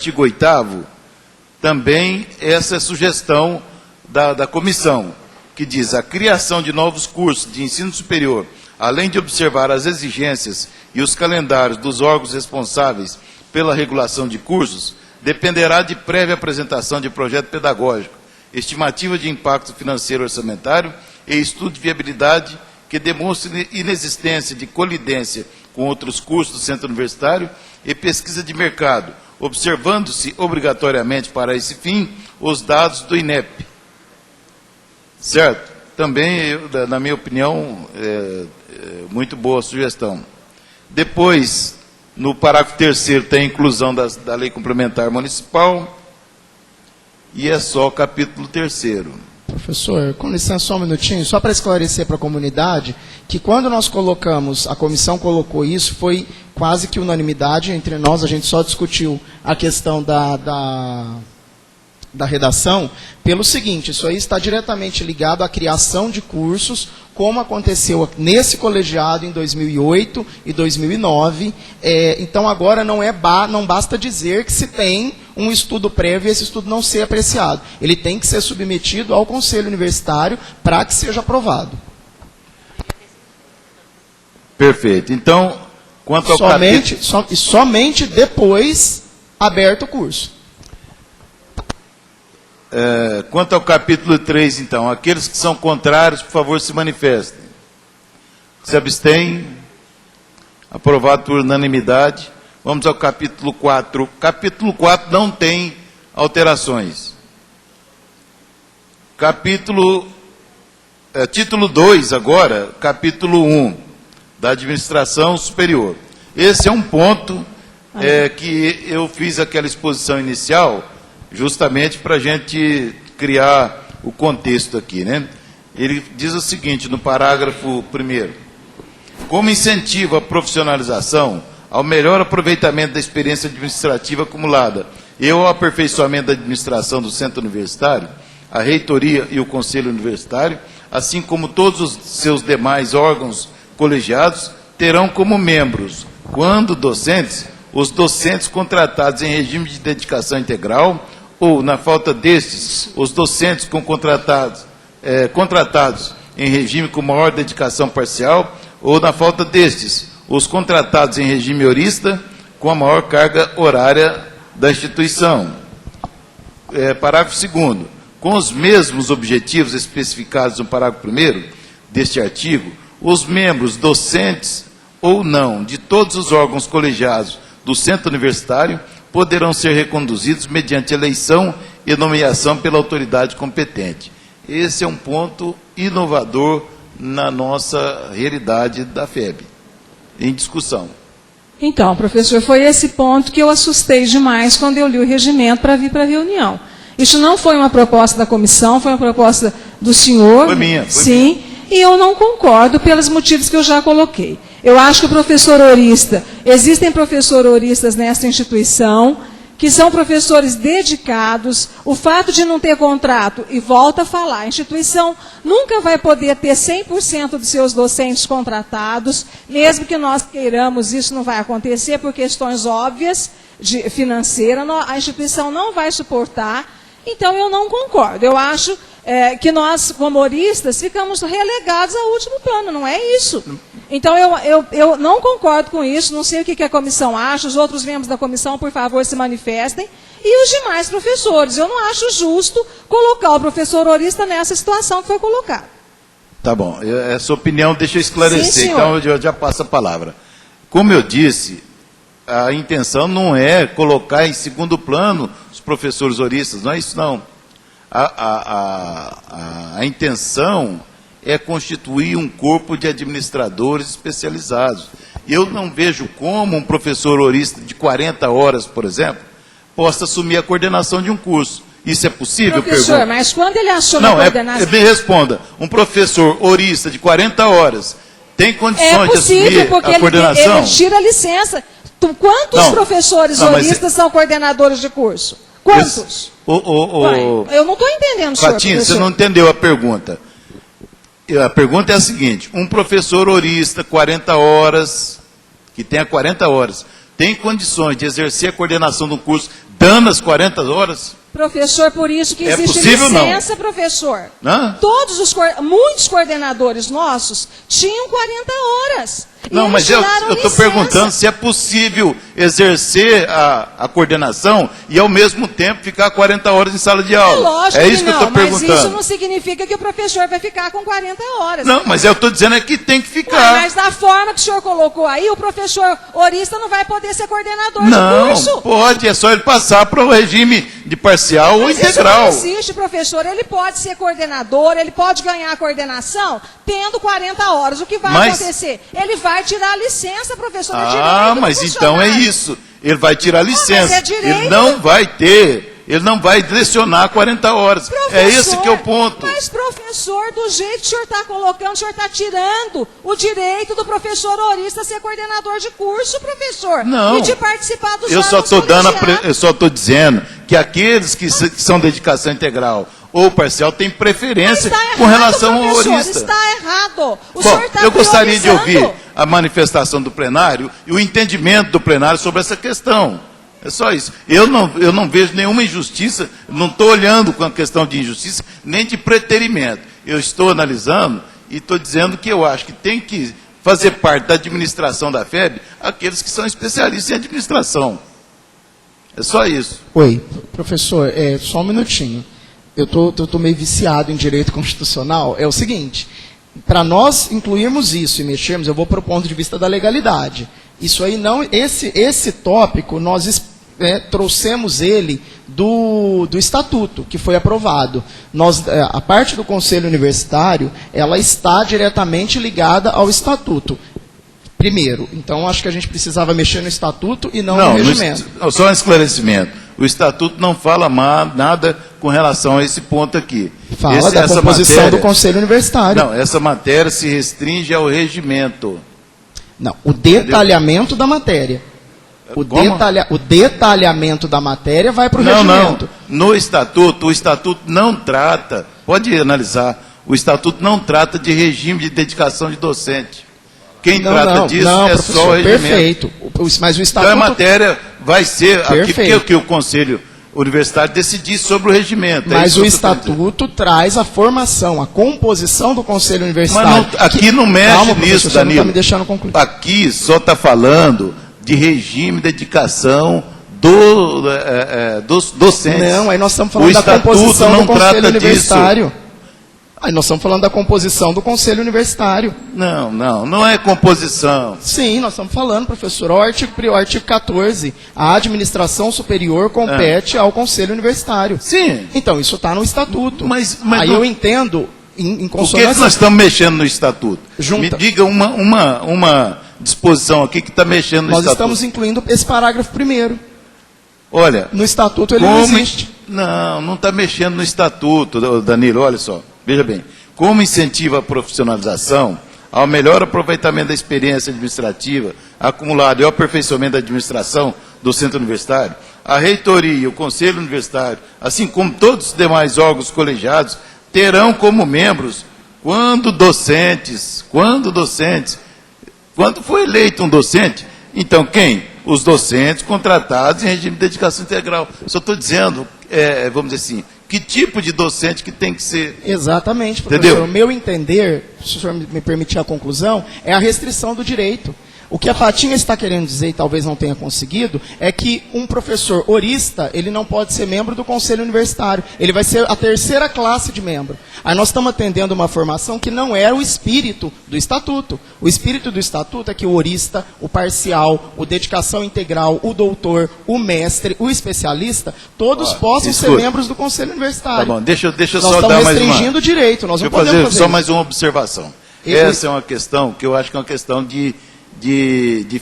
artigo 8º, também essa é sugestão da comissão, que diz: a criação de novos cursos de ensino superior, além de observar as exigências e os calendários dos órgãos responsáveis pela regulação de cursos, dependerá de prévia apresentação de projeto pedagógico, estimativa de impacto financeiro orçamentário e estudo de viabilidade que demonstre inexistência de colidência com outros cursos do centro universitário e pesquisa de mercado, observando-se obrigatoriamente para esse fim os dados do INEP. Certo? Também, na minha opinião, muito boa a sugestão. Depois, no parágrafo 3º, tem a inclusão da Lei Complementar Municipal, e é só o capítulo 3º. Professor, com licença só um minutinho, só para esclarecer para a comunidade, que quando nós colocamos, a comissão colocou isso, foi quase que unanimidade entre nós, a gente só discutiu a questão da redação, pelo seguinte: isso aí está diretamente ligado à criação de cursos, como aconteceu nesse colegiado em 2008 e 2009. Então, agora não basta dizer que se tem um estudo prévio e esse estudo não ser apreciado. Ele tem que ser submetido ao Conselho Universitário para que seja aprovado. Perfeito. Então, quanto ao somente depois aberto o curso. Quanto ao capítulo 3, então, aqueles que são contrários, por favor, se manifestem. Se abstêm, aprovado por unanimidade. Vamos ao capítulo 4. Capítulo 4 não tem alterações. Título 2, agora, capítulo 1, da administração superior. Esse é um ponto que eu fiz aquela exposição inicial, justamente para a gente criar o contexto aqui, né? Ele diz o seguinte, no parágrafo 1º: como incentivo à profissionalização, ao melhor aproveitamento da experiência administrativa acumulada e ao aperfeiçoamento da administração do centro universitário, a reitoria e o conselho universitário, assim como todos os seus demais órgãos colegiados, terão como membros, quando docentes, os docentes contratados em regime de dedicação integral, ou, na falta destes, os docentes contratados em regime com maior dedicação parcial, ou, na falta destes, os contratados em regime horista com a maior carga horária da instituição. Parágrafo 2º. Com os mesmos objetivos especificados no parágrafo 1º deste artigo, os membros docentes ou não de todos os órgãos colegiados do centro universitário poderão ser reconduzidos mediante eleição e nomeação pela autoridade competente. Esse é um ponto inovador na nossa realidade da FEB, em discussão. Então, professor, foi esse ponto que eu assustei demais quando eu li o regimento para vir para a reunião. Isso não foi uma proposta da comissão, foi uma proposta do senhor. Foi minha. Sim, e eu não concordo pelos motivos que eu já coloquei. Eu acho que o professor horista, existem professores horistas nessa instituição, que são professores dedicados. O fato de não ter contrato, e volta a falar, a instituição nunca vai poder ter 100% dos seus docentes contratados, mesmo que nós queiramos, isso não vai acontecer por questões óbvias financeiras, a instituição não vai suportar. Então, eu não concordo. Eu acho que nós, como horistas, ficamos relegados ao último plano, não é isso. Então, eu não concordo com isso, não sei o que a comissão acha, os outros membros da comissão, por favor, se manifestem, e os demais professores. Eu não acho justo colocar o professor horista nessa situação que foi colocada. Tá bom, essa opinião deixa eu esclarecer. Sim, então eu já passo a palavra. Como eu disse, a intenção não é colocar em segundo plano os professores horistas, não é isso não. A intenção é constituir um corpo de administradores especializados. Eu não vejo como um professor horista de 40 horas, por exemplo, possa assumir a coordenação de um curso. Isso é possível? Professor, mas quando ele assume a coordenação... Me responda. Um professor horista de 40 horas tem condições de assumir a coordenação? Ele tira a licença. Quantos professores horistas são coordenadores de curso? Quantos? Eu não estou entendendo, senhor Fatinho, professor. você não entendeu a pergunta. A pergunta é a seguinte: um professor horista, 40 horas, que tenha 40 horas, tem condições de exercer a coordenação do curso dando as 40 horas? Professor, por isso que É existe possível, não? licença, professor. Hã? Muitos coordenadores nossos tinham 40 horas. E Não, eles mas eu tiraram estou licença. perguntando se é possível exercer a coordenação e, ao mesmo tempo, ficar 40 horas em sala de É aula. lógico É isso que eu não, estou perguntando. mas isso não significa que o professor vai ficar com 40 horas. Não, mas eu estou dizendo é que tem que Ué, ficar. mas da forma que o senhor colocou aí, o professor horista não vai poder ser coordenador Não, de curso. pode, é só ele passar para o regime de parcial ou Mas integral. isso não existe, professor. Ele pode ser coordenador, ele pode ganhar a coordenação tendo 40 horas. O que vai acontecer? Ele vai tirar a licença, professor. É direito do mas então é funcionário. isso. Ele vai tirar licença. mas é direito. Ele não vai ter, ele não vai lecionar 40 horas. É esse que é o ponto. Mas, professor, do jeito que o senhor está colocando, o senhor está tirando o direito do professor horista ser coordenador de curso, professor. Não. E de participar dos Eu só órgãos estou colegiados. eu só estou dizendo que aqueles que são dedicação integral ou parcial têm preferência Mas está com errado, relação ao professor, horista. está errado. O Bom, senhor está eu gostaria de priorizando. ouvir a manifestação do plenário e o entendimento do plenário sobre essa questão. É só isso. Eu não vejo nenhuma injustiça, não estou olhando com a questão de injustiça, nem de preterimento. Eu estou analisando e estou dizendo que eu acho que tem que fazer parte da administração da FEB aqueles que são especialistas em administração. É só isso. Oi, professor, só um minutinho. Eu tô meio viciado em direito constitucional. É o seguinte, para nós incluirmos isso e mexermos, eu vou para o ponto de vista da legalidade. Isso aí não, esse tópico, nós trouxemos ele do estatuto, que foi aprovado. A parte do Conselho Universitário, ela está diretamente ligada ao estatuto. Primeiro, então acho que a gente precisava mexer no estatuto e não no regimento. Só um esclarecimento. O estatuto não fala nada com relação a esse ponto aqui. Fala da composição do Conselho Universitário. Não, essa matéria se restringe ao regimento. Não, o detalhamento da matéria. O detalhamento da matéria vai para o regimento. Não. No estatuto, o estatuto não trata, pode analisar, o estatuto não trata de regime de dedicação de docente. Quem trata disso é só o regimento. Perfeito. Mas o estatuto... Então a matéria vai ser aquilo que o Conselho Universitário decidir sobre o regimento. Mas o estatuto traz a formação, a composição do Conselho Universitário. Mas aqui não mexe nisso, Danilo. Não está me deixando concluir. Aqui só está falando de regime de dedicação dos docentes. Não, aí nós estamos falando da composição do Conselho Universitário. Aí nós estamos falando da composição do Conselho Universitário. Não é composição. Sim, nós estamos falando, professor. O artigo 14, a administração superior compete ao Conselho Universitário. Sim. Então, isso está no estatuto. Mas aí eu entendo, em consonância... Por que nós estamos mexendo no estatuto? Junta. Me diga uma disposição aqui que está mexendo no estatuto. Nós estamos incluindo esse parágrafo primeiro. Olha... No estatuto ele não existe. Não está mexendo no estatuto, Danilo, olha só. Veja bem, como incentiva a profissionalização, ao melhor aproveitamento da experiência administrativa acumulada e ao aperfeiçoamento da administração do centro universitário, a reitoria e o conselho universitário, assim como todos os demais órgãos colegiados, terão como membros, quando foi eleito um docente, então quem? Os docentes contratados em regime de dedicação integral. Só estou dizendo, vamos dizer assim, que tipo de docente que tem que ser. Exatamente, professor. Entendeu? O meu entender, se o senhor me permitir a conclusão, é a restrição do direito. O que a Patinha está querendo dizer, e talvez não tenha conseguido, é que um professor horista, ele não pode ser membro do Conselho Universitário. Ele vai ser a terceira classe de membro. Aí nós estamos atendendo uma formação que não era o espírito do Estatuto. O espírito do Estatuto é que o horista, o parcial, o dedicação integral, o doutor, o mestre, o especialista, todos possam ser membros do Conselho Universitário. Tá bom, deixa nós só dar mais uma... Nós estamos restringindo o direito, nós não podemos fazer só isso. mais uma observação. Essa é uma questão que eu acho que é uma questão de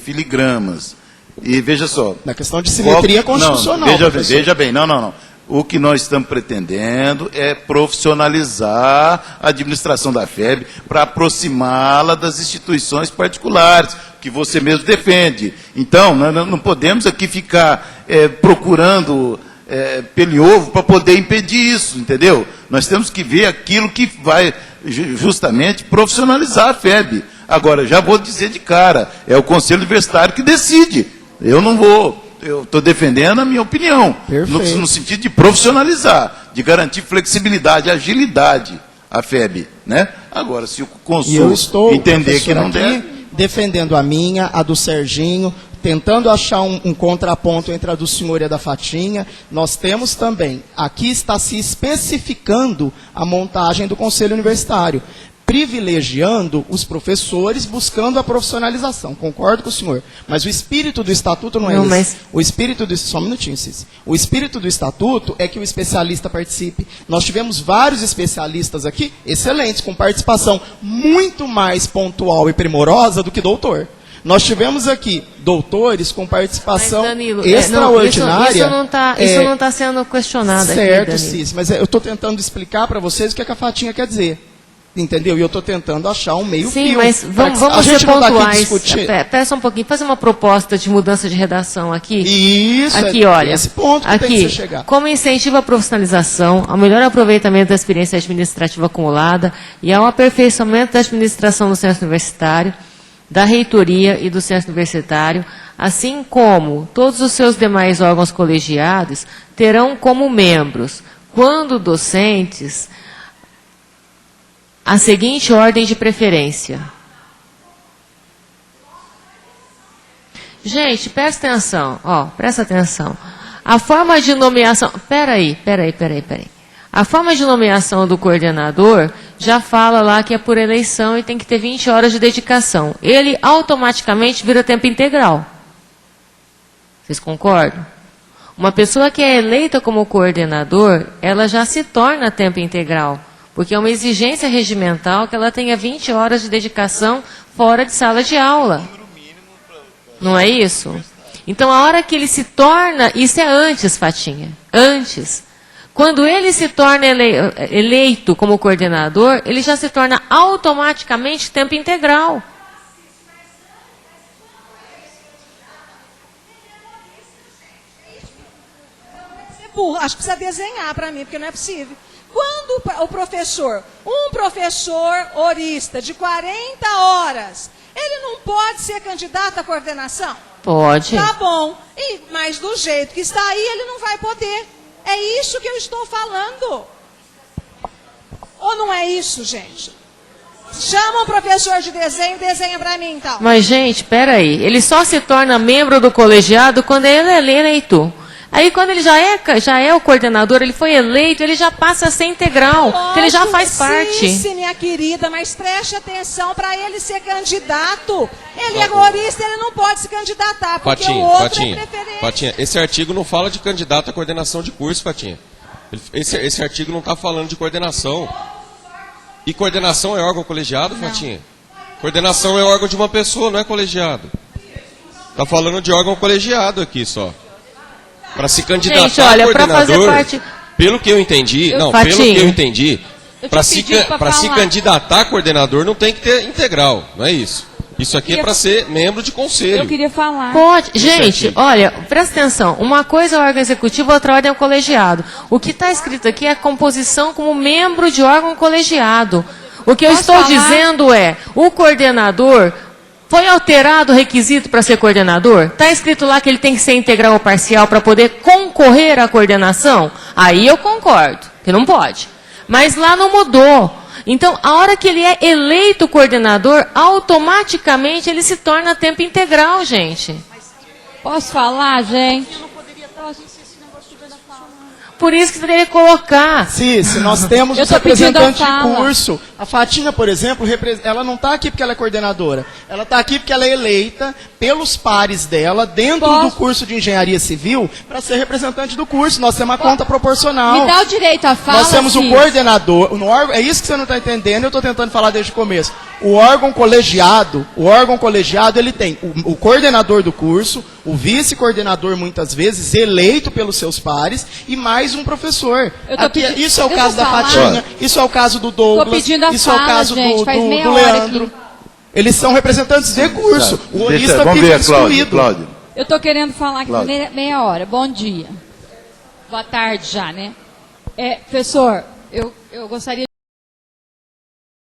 filigramas. E veja só. Na questão de simetria constitucional. Veja bem, não. O que nós estamos pretendendo é profissionalizar a administração da FEB para aproximá-la das instituições particulares, que você mesmo defende. Então, nós não podemos aqui ficar procurando pelo e ovo para poder impedir isso, entendeu? Nós temos que ver aquilo que vai justamente profissionalizar a FEB. Agora, já vou dizer de cara, é o Conselho Universitário que decide Eu não vou, eu estou defendendo a minha opinião, Perfeito. no sentido de profissionalizar, de garantir flexibilidade, agilidade à FEB, né? Agora, se o E eu Consul estou, entender que não aqui, deve... defendendo a minha, a do Serginho, tentando achar um contraponto entre a do senhor e a da Fatinha. Nós temos também, aqui está se especificando a montagem do Conselho Universitário, privilegiando os professores, buscando a profissionalização. Concordo com o senhor. Mas o espírito do estatuto não é esse. Mas... O espírito do... Só um minutinho, Cici. O espírito do estatuto é que o especialista participe. Nós tivemos vários especialistas aqui, excelentes, com participação muito mais pontual e primorosa do que doutor. Nós tivemos aqui doutores com participação extraordinária. Isso não está sendo questionado certo, aqui, Cici, mas eu estou tentando explicar para vocês o que a Fatinha quer dizer. Entendeu? E eu estou tentando achar um meio fio. Sim, mas vamos ser pontuais. Espera só um pouquinho, fazer uma proposta de mudança de redação aqui. Isso, aqui, olha, esse ponto que aqui, tem que você chegar. Como incentivo à profissionalização, ao melhor aproveitamento da experiência administrativa acumulada e ao aperfeiçoamento da administração do centro universitário, da reitoria e do centro universitário, assim como todos os seus demais órgãos colegiados terão como membros, quando docentes, a seguinte ordem de preferência. Gente, presta atenção, presta atenção. A forma de nomeação... Peraí. A forma de nomeação do coordenador já fala lá que é por eleição e tem que ter 20 horas de dedicação. Ele automaticamente vira tempo integral. Vocês concordam? Uma pessoa que é eleita como coordenador, ela já se torna tempo integral. Porque é uma exigência regimental que ela tenha 20 horas de dedicação fora de sala de aula. Não é isso? Então, a hora que ele se torna... Isso é antes, Fatinha. Antes. Quando ele se torna eleito como coordenador, ele já se torna automaticamente tempo integral. Acho que precisa desenhar para mim, porque não é possível. Quando o professor, um professor horista de 40 horas, ele não pode ser candidato à coordenação? Pode. Tá bom. Mas do jeito que está aí, ele não vai poder. É isso que eu estou falando. Ou não é isso, gente? Chama um professor de desenho, desenha para mim, então. Mas, gente, peraí. Ele só se torna membro do colegiado quando ele é eleito. Aí, quando ele já é o coordenador, ele foi eleito, ele já passa a ser integral. Então, ele já faz parte. Sim, minha querida, mas preste atenção para ele ser candidato. Ele é horista, ele não pode se candidatar, porque o outro é preferência. Fatinha, esse artigo não fala de candidato à coordenação de curso, Fatinha. Esse artigo não está falando de coordenação. E coordenação é órgão colegiado, não. Fatinha? Coordenação é órgão de uma pessoa, não é colegiado. Está falando de órgão colegiado aqui só. Para se candidatar, gente, olha, a coordenador, parte... pelo que eu entendi, para se candidatar a coordenador não tem que ter integral, não é isso? Isso aqui é para ser membro de conselho. Eu queria falar. Pode, gente, olha, presta atenção, uma coisa é o órgão executivo, outra ordem é o colegiado. O que está escrito aqui é a composição como membro de órgão colegiado. O que eu estou dizendo é, o coordenador... Foi alterado o requisito para ser coordenador? Está escrito lá que ele tem que ser integral ou parcial para poder concorrer à coordenação? Aí eu concordo, que não pode. Mas lá não mudou. Então, a hora que ele é eleito coordenador, automaticamente ele se torna tempo integral, gente. Posso falar, gente? Por isso que deveria colocar. Sim, se nós temos os representantes de curso. A Fatinha, por exemplo, ela não está aqui porque ela é coordenadora. Ela está aqui porque ela é eleita pelos pares dela, dentro do curso de engenharia civil, para ser representante do curso. Nós temos uma conta proporcional. Me dá o direito à fala. Nós temos o coordenador. É isso que você não está entendendo, eu estou tentando falar desde o começo. O órgão colegiado, ele tem o coordenador do curso, o vice-coordenador, muitas vezes, eleito pelos seus pares, e mais um professor. Isso é o caso da Fatinha, isso é o caso do Douglas, isso é o caso do Leandro. Eles são representantes de curso. O horista fica excluído. Cláudio. Eu estou querendo falar aqui meia hora. Bom dia. Boa tarde já, né? Professor, eu gostaria